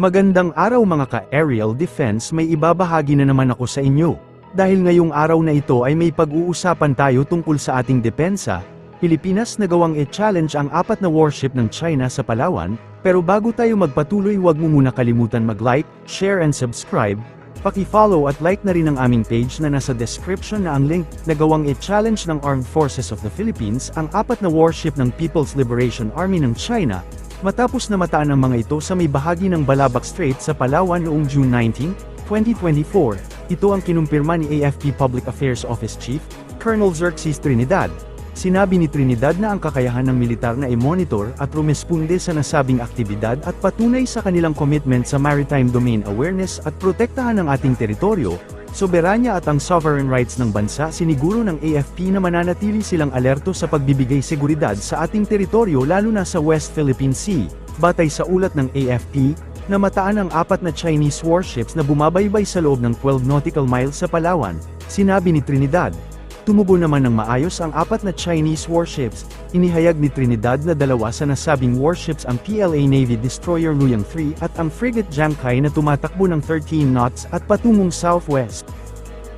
Magandang araw mga ka-aerial defense, may ibabahagi na naman ako sa inyo. Dahil ngayong araw na ito ay may pag-uusapan tayo tungkol sa ating depensa, Pilipinas nagawang i-challenge ang 4 na warship ng China sa Palawan, pero bago tayo magpatuloy huwag mo muna kalimutan mag-like, share and subscribe, paki-follow at like na rin ang aming page na nasa description na ang link. Nagawang i-challenge ng Armed Forces of the Philippines ang 4 na warship ng People's Liberation Army ng China, matapos na mataan ang mga ito sa may bahagi ng Balabac Strait sa Palawan noong June 19, 2024. Ito ang kinumpirma ni AFP Public Affairs Office Chief, Colonel Xerxes Trinidad. Sinabi ni Trinidad na ang kakayahan ng militar na i-monitor at rumisponde sa nasabing aktibidad at patunay sa kanilang commitment sa maritime domain awareness at protektahan ang ating teritoryo, soberanya at ang sovereign rights ng bansa. Siniguro ng AFP na mananatili silang alerto sa pagbibigay seguridad sa ating teritoryo lalo na sa West Philippine Sea. Batay sa ulat ng AFP, namataan ang 4 na Chinese warships na bumabaybay sa loob ng 12 nautical miles sa Palawan, sinabi ni Trinidad. Tumubo naman ng maayos ang 4 na Chinese warships. Inihayag ni Trinidad na 2 sa nasabing warships ang PLA Navy Destroyer Luyang 3 at ang frigate Jiangkai na tumatakbo ng 13 knots at patungong southwest.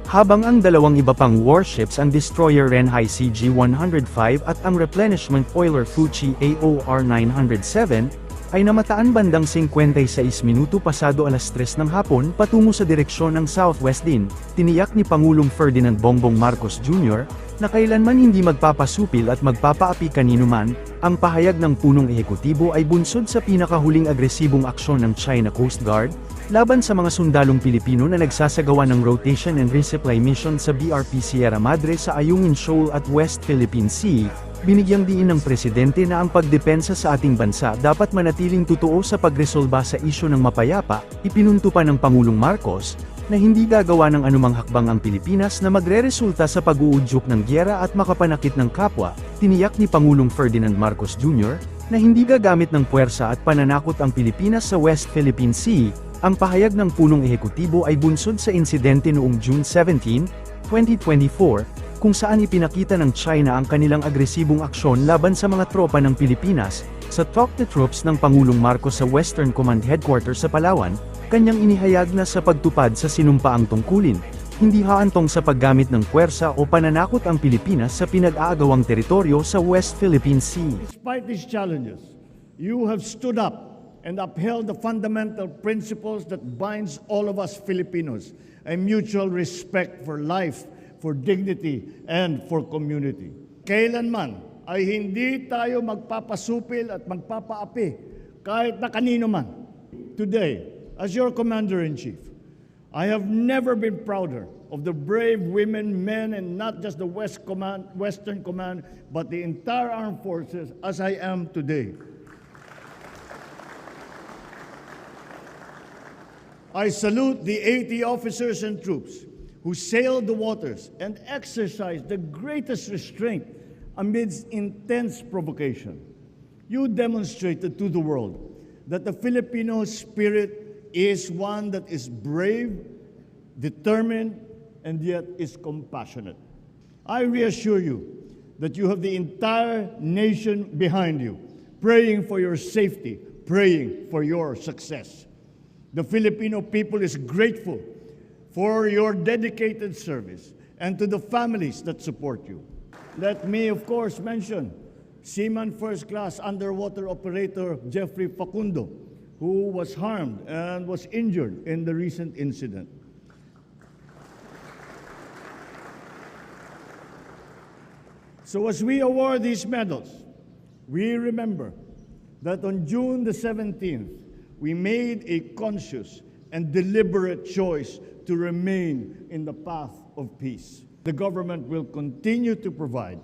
Habang ang 2 iba pang warships ang Destroyer Renhai CG-105 at ang replenishment oiler Fuchi AOR 907, ay namataan bandang 56 minuto pasado alas 3 ng hapon patungo sa direksyon ng southwest din. Tiniyak ni Pangulong Ferdinand Bongbong Marcos Jr. na kailanman hindi magpapasupil at magpapaapi kanino man. Ang pahayag ng punong ehekutibo ay bunsod sa pinakahuling agresibong aksyon ng China Coast Guard laban sa mga sundalong Pilipino na nagsasagawa ng rotation and resupply mission sa BRP Sierra Madre sa Ayungin Shoal at West Philippine Sea. Binigyang diin ng presidente na ang pagdepensa sa ating bansa dapat manatiling totoo sa pagresolba sa isyu ng mapayapa. Ipinunto pa ng Pangulong Marcos na hindi gagawa ng anumang hakbang ang Pilipinas na magreresulta sa pag-uudyok ng giyera at makapanakit ng kapwa. Tiniyak ni Pangulong Ferdinand Marcos Jr. na hindi gagamit ng puwersa at pananakot ang Pilipinas sa West Philippine Sea. Ang pahayag ng punong ehekutibo ay bunsod sa insidente noong June 17, 2024, kung saan ipinakita ng China ang kanilang agresibong aksyon laban sa mga tropa ng Pilipinas. Sa Talk to Troops ng Pangulong Marcos sa Western Command Headquarters sa Palawan, kanyang inihayag na sa pagtupad sa sinumpaang tungkulin, hindi haantong sa paggamit ng puwersa o pananakot ang Pilipinas sa pinag-aagawang teritoryo sa West Philippine Sea. Despite these challenges, you have stood up and upheld the fundamental principles that binds all of us Filipinos, a mutual respect for life, for dignity, and for community. Kailanman ay hindi tayo magpapasupil at magpapaapi kahit na kanino man. Today, as your Commander-in-Chief, I have never been prouder of the brave women, men, and not just the Western Command, but the entire armed forces as I am today. I salute the 80 officers and troops who sailed the waters and exercised the greatest restraint amidst intense provocation. You demonstrated to the world that the Filipino spirit is one that is brave, determined, and yet is compassionate. I reassure you that you have the entire nation behind you, praying for your safety, praying for your success. The Filipino people is grateful for your dedicated service and to the families that support you. Let me, of course, mention Seaman First Class Underwater Operator Jeffrey Facundo, who was harmed and was injured in the recent incident. So as we award these medals, we remember that on June the 17th, we made a conscious and deliberate choice to remain in the path of peace. The government will continue to provide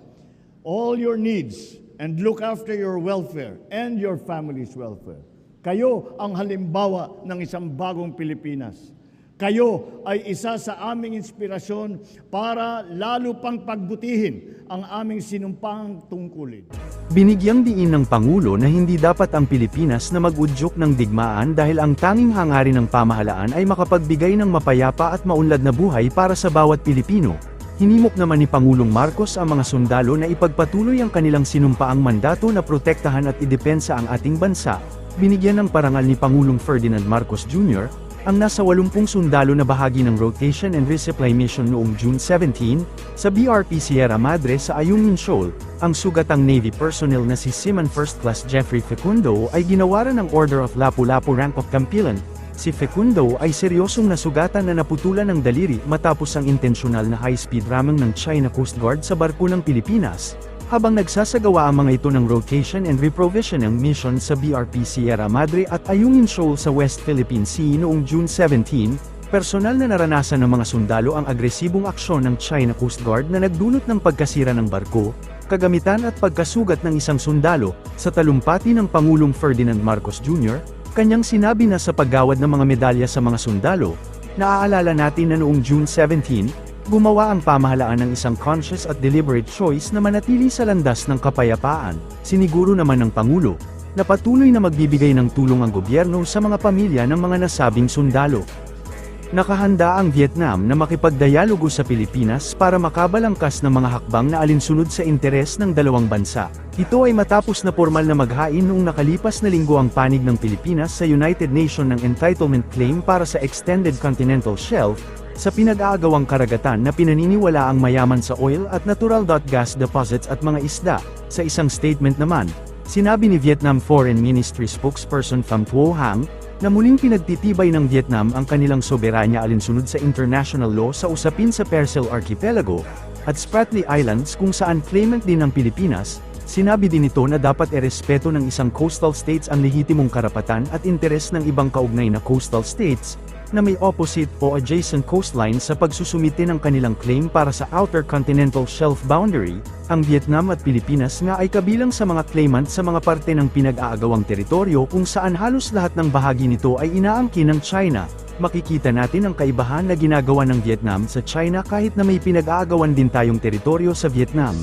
all your needs and look after your welfare and your family's welfare. Kayo ang halimbawa ng isang bagong Pilipinas. Kayo ay isa sa aming inspirasyon para lalo pang pagbutihin ang aming sinumpang tungkulin. Binigyang diin ng Pangulo na hindi dapat ang Pilipinas na mag-udyok ng digmaan dahil ang tanging hangarin ng pamahalaan ay makapagbigay ng mapayapa at maunlad na buhay para sa bawat Pilipino. Hinimok naman ni Pangulong Marcos ang mga sundalo na ipagpatuloy ang kanilang sinumpaang mandato na protektahan at idepensa ang ating bansa, binigyan ng parangal ni Pangulong Ferdinand Marcos Jr., ang nasa 80 sundalo na bahagi ng Rotation and Resupply Mission noong June 17, sa BRP Sierra Madre sa Ayungin Shoal. Ang sugatang Navy personnel na si Seaman First Class Jeffrey Fecundo ay ginawaran ng Order of Lapu-Lapu Rank of Campilan. Si Fecundo ay seryosong nasugatan na naputulan ng daliri matapos ang intensyonal na high-speed ramming ng China Coast Guard sa barko ng Pilipinas, habang nagsasagawa ang mga ito ng rotation and reprovisioning mission sa BRP Sierra Madre at Ayungin Shoal sa West Philippine Sea noong June 17, personal na naranasan ng mga sundalo ang agresibong aksyon ng China Coast Guard na nagdulot ng pagkasira ng barko, kagamitan at pagkasugat ng isang sundalo. Sa talumpati ng Pangulong Ferdinand Marcos Jr., kanyang sinabi na sa paggawad ng mga medalya sa mga sundalo, naaalala natin na noong June 17, gumawa ang pamahalaan ng isang conscious at deliberate choice na manatili sa landas ng kapayapaan. Siniguro naman ng Pangulo, na patuloy na magbibigay ng tulong ang gobyerno sa mga pamilya ng mga nasabing sundalo. Nakahanda ang Vietnam na makipagdialogo sa Pilipinas para makabalangkas ng mga hakbang na alinsunod sa interes ng dalawang bansa. Ito ay matapos na formal na maghain noong nakalipas na linggo ang panig ng Pilipinas sa United Nations ng entitlement claim para sa Extended Continental Shelf, sa pinag-aagawang karagatan na pinaniniwala ang mayaman sa oil at natural gas deposits at mga isda. Sa isang statement naman, sinabi ni Vietnam Foreign Ministry spokesperson Pham Thuo Hang, na muling pinagtitibay ng Vietnam ang kanilang soberanya alinsunod sa international law sa usapin sa Pearsall Archipelago, at Spratly Islands kung saan claimant din ng Pilipinas. Sinabi din ito na dapat erespeto ng isang coastal states ang lehitimong karapatan at interes ng ibang kaugnay na coastal states, na may opposite o adjacent coastline sa pagsusumite ng kanilang claim para sa Outer Continental Shelf Boundary. Ang Vietnam at Pilipinas nga ay kabilang sa mga claimant sa mga parte ng pinag-aagawang teritoryo kung saan halos lahat ng bahagi nito ay inaangkin ng China. Makikita natin ang kaibahan na ginagawa ng Vietnam sa China kahit na may pinag-aagawan din tayong teritoryo sa Vietnam.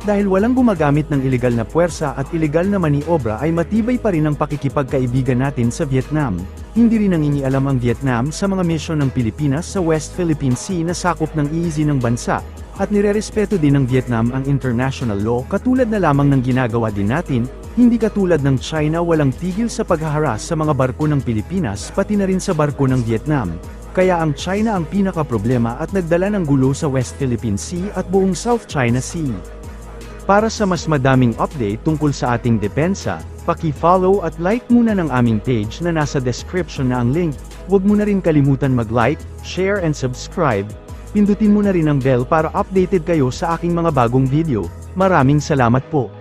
Dahil walang gumagamit ng ilegal na puwersa at ilegal na maniobra ay matibay pa rin ang pakikipagkaibigan natin sa Vietnam. Hindi rin nangingialam ang Vietnam sa mga misyon ng Pilipinas sa West Philippine Sea na sakop ng EEZ ng bansa, at nirerespeto din ng Vietnam ang international law katulad na lamang ng ginagawa din natin, hindi katulad ng China walang tigil sa paghaharas sa mga barko ng Pilipinas pati na rin sa barko ng Vietnam. Kaya ang China ang pinakaproblema at nagdala ng gulo sa West Philippine Sea at buong South China Sea. Para sa mas madaming update tungkol sa ating depensa, paki-follow at like muna ng aming page na nasa description na ang link. Huwag mo na rin kalimutan mag-like, share and subscribe. Pindutin mo na rin ang bell para updated kayo sa aking mga bagong video. Maraming salamat po.